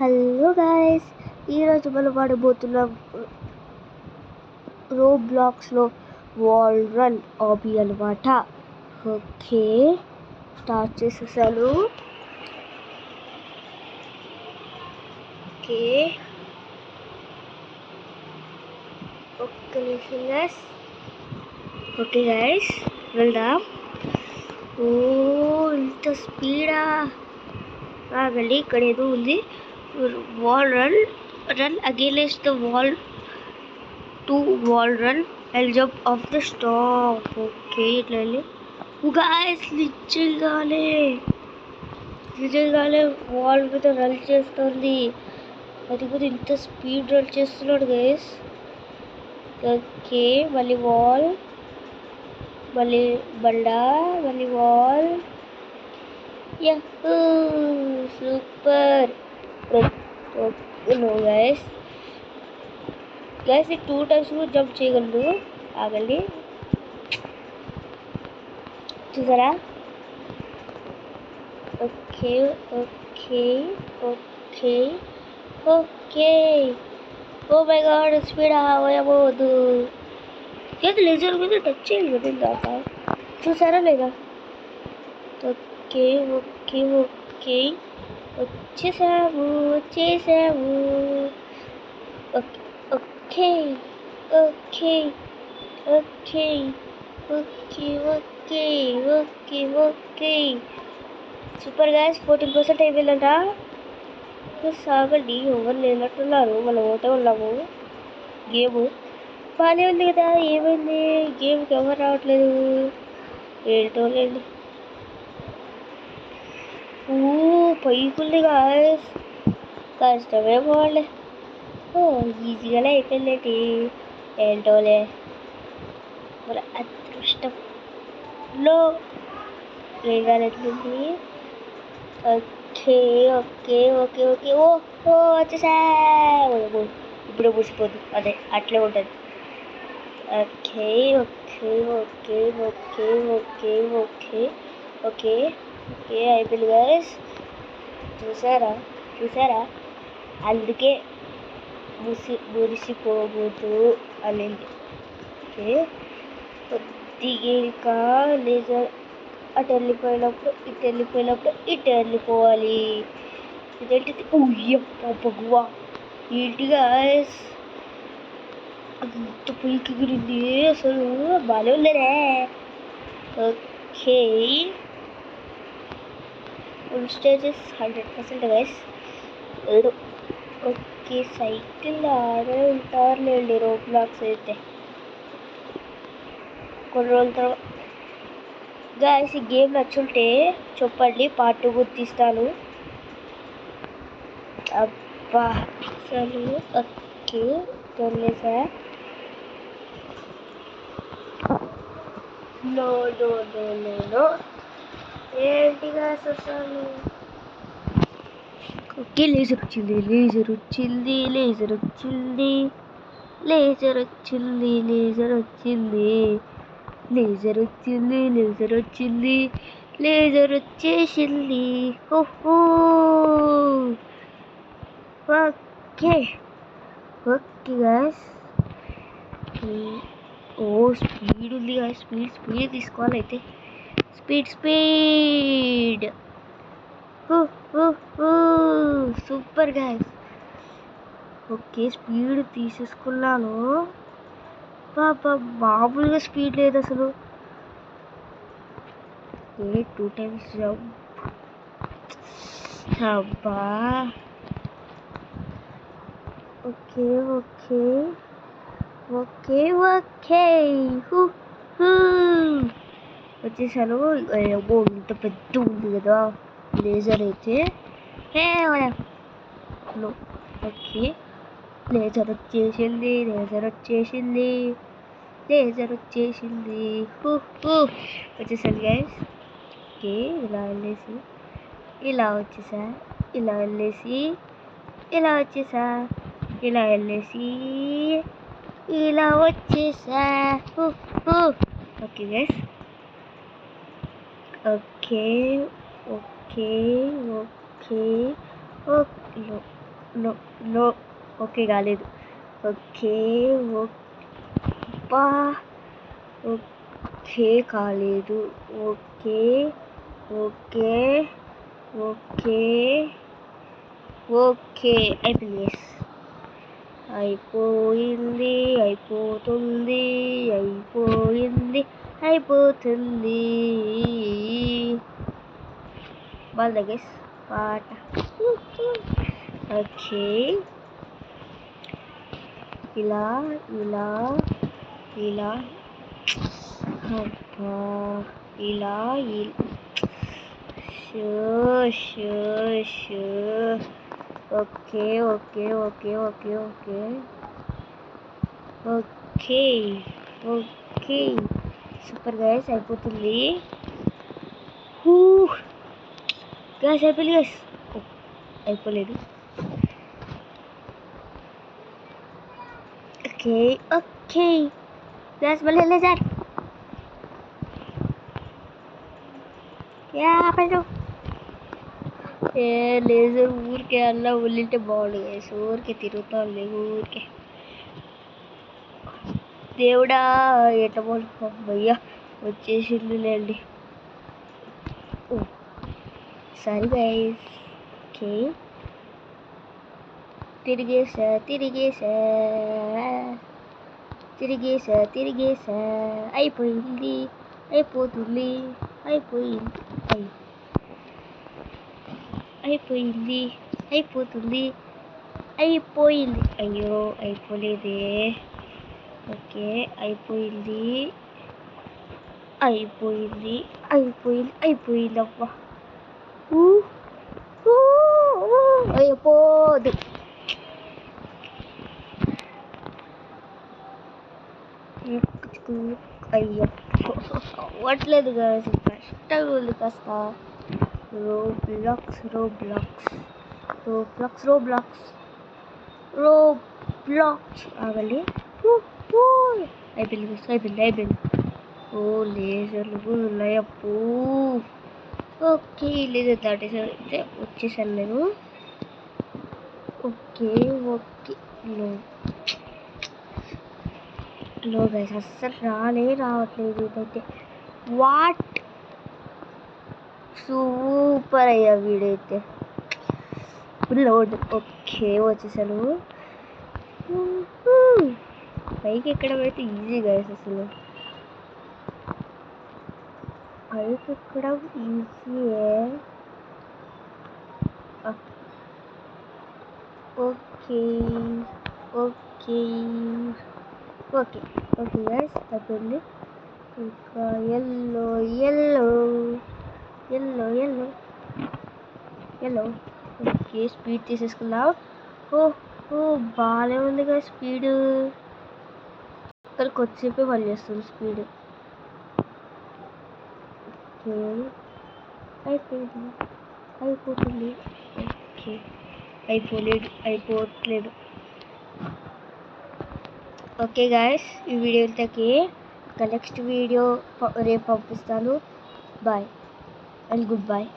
Hello guys, ఈరోజు మనం వాడబోతున్నాం రోబ్లాక్స్లో wall run ఆబీ అనమాట. ఓకే, స్టార్ట్ చేసేసాను. ఓకే ఒక్క నిమిషం గైస్. ఓకే గైస్, వెళ్దాం. ఓ ఇంత స్పీడా ఆగండి, ఇక్కడ ఏదో ఉంది. Wall run against the wall to wall run and jump off the stop. Okay, ఇట్లా వెళ్ళి గాయస్ నిజంగానే వాల్ మీద రన్ చేస్తుంది. అది కూడా ఇంత స్పీడ్ రన్ చేస్తున్నాడు గైస్. ఓకే, మళ్ళీ వాల్, మళ్ళీ బండా, మళ్ళీ వాల్. సూపర్. నో గైస్, ఇది 2 times కూడా జంప్ చేయగలదు. ఆగండి, చూసారా? Okay okay okay okay. Oh my god, speed అవ్వబోదు. ఏది లేజర్ మీద టచ్ చేయాలి కదా ఇందాక, చూసారా లేదా? ఓకే ఓకే ఓకే, వచ్చేసాము. Okay okay okay okay okay okay okay super gas. 14% అయిపోయిందంట. సాగండి, ఎవరు లేనట్టున్నారు, మనం ఒకటే ఉన్నాము. గేమ్ బాగానే ఉంది కదా, ఏమైంది? గేమ్కి ఎవరు రావట్లేదు, ఏంటో లేండి. పైకుంది గాయస్, కష్టమే పోలే. ఈజీగానే అయిపోయిందేంటి, ఏంటోలే మన అదృష్టంలో ఏం కాలేట్లుంది. ఓకే ఓకే ఓకే ఓకే ఓ వచ్చేసా. ఇప్పుడు ముసిపోద్దు, అదే అట్లే ఉంటుంది. Okay okay okay okay okay okay okay okay అయిపోయింది గాయస్. చూసారా అందుకే మురిసిపోవద్దు అనేది. ఓకే, కొద్దిగా ఇంకా లేజర్ అటు వెళ్ళిపోయినప్పుడు ఇటు వెళ్ళిపోవాలి. ఇదేంటిది? భగవా, ఏంటి గాయస్ అంత పైకి ఎగిరింది, అసలు బాగానే ఉందనే. Okay, full stages 100% guys. Okay, cycle ఆడే ఉంటారులేండి రోబ్లాక్స్ అయితే కొన్ని రోజుల తర్వాత. గాయస్, ఈ గేమ్ నచ్చుంటే చెప్పండి, పార్ట్ 2 గుర్తిస్తాను. అబ్బా అసలు. ఓకే, తొలేసా. నో ఏంటి గాయస్ అసలు. ఓకే, లేజర్ వచ్చింది. వచ్చేసింది. ఓహో, ఓకే ఓకే గాయస్. ఓ స్పీడ్ ఉంది గాయస్, స్పీడ్ తీసుకోవాలి అయితే. Speed super guys. Okay, speed తీసేసుకున్నాను. మామూలుగా స్పీడ్ లేదు అసలు. 2 times జంప్. అబ్బా ఓకే ఓకే ఓకే ఓకే వచ్చేసాను. ఇంత పెద్ద ఉంది కదా లేజర్ అయితే. ఓకే, లేజర్ వచ్చేసింది. వచ్చేసాను గైస్. ఓకే, ఇలా వెళ్ళేసి ఇలా వచ్చేసా, ఇలా వెళ్ళేసి ఇలా వచ్చేసా, ఇలా వెళ్ళేసి ఇలా వచ్చేసా. Okay guys. Okay okay okay okay no no okay కాలేదు. ఓకే ఓప్పా ఓకే కాలేదు. ఓకే ఓకే ఓకే ఓకే అయిపోయింది. అయిపోయింది అయిపోతుంది అయిపోయింది అయిపోతుంది. వాళ్ళ గైస్ పాట. ఓకే ఇలా ఇలా ఇలా అబ్బా ఇలా okay okay okay okay okay okay okay super guys అయిపోతుంది. గ్యాస్ అయిపోయింది గ్యాస్. అయిపోలేదు. ఓకే ఓకే గ్యాస్ మళ్ళీ వెళ్ళే సార్. లేజర్ ఊరికే అలా ఉల్లింటే బాగుండు గైస్. ఊరికే తిరుగుతా ఉంది ఊరికే. దేవుడా ఎట్లా పోలిపోయ్యా వచ్చేసిందిలేండి. సరే గైస్. ఓకే తిరిగేసా అయిపోయింది అయిపోతుంది అయిపోయింది అయిపోతుంది అయిపోయింది. అయ్యో అయిపోలేదే. ఓకే అయిపోయింది అయిపోయింది అయిపోయింది అయిపోయింది అబ్బా. అయిపోదు. అయ్యో అవ్వట్లేదు కదా, కష్టంగా ఉంది కాస్త. రోబ్లాక్స్ ఆగండి. అయిపోయింది. ఓ లేజర్లు కూడా ఉన్నాయప్పు. ఓకే లేజర్ దాటేసైతే వచ్చేసాను నేను. ఓకే లో గైస్ అస్సలు రావట్లేదు ఇదైతే. వాట్ సూపర్ అయ్యా వీడైతే. లోడ్. ఓకే వచ్చేసాను. పైకి ఎక్కడం అయితే ఈజీ గైస్. అసలు పైకి ఎక్కడం ఈజీయే. ఓకే గైస్ అయిపోయింది. ఇంకా ఎల్లో ఓకే స్పీడ్ తీసేసుకుందాం. బాగానే ఉంది కదా స్పీడ్. కానీ కొద్దిసేపే పని చేస్తుంది స్పీడ్. ఓకే అయిపోతుంది. ఓకే అయిపోవట్లేదు. ఓకే గాయస్ ఈ వీడియో ఇంతకి. నెక్స్ట్ వీడియో రేపు పంపిస్తాను. Bye and good bye.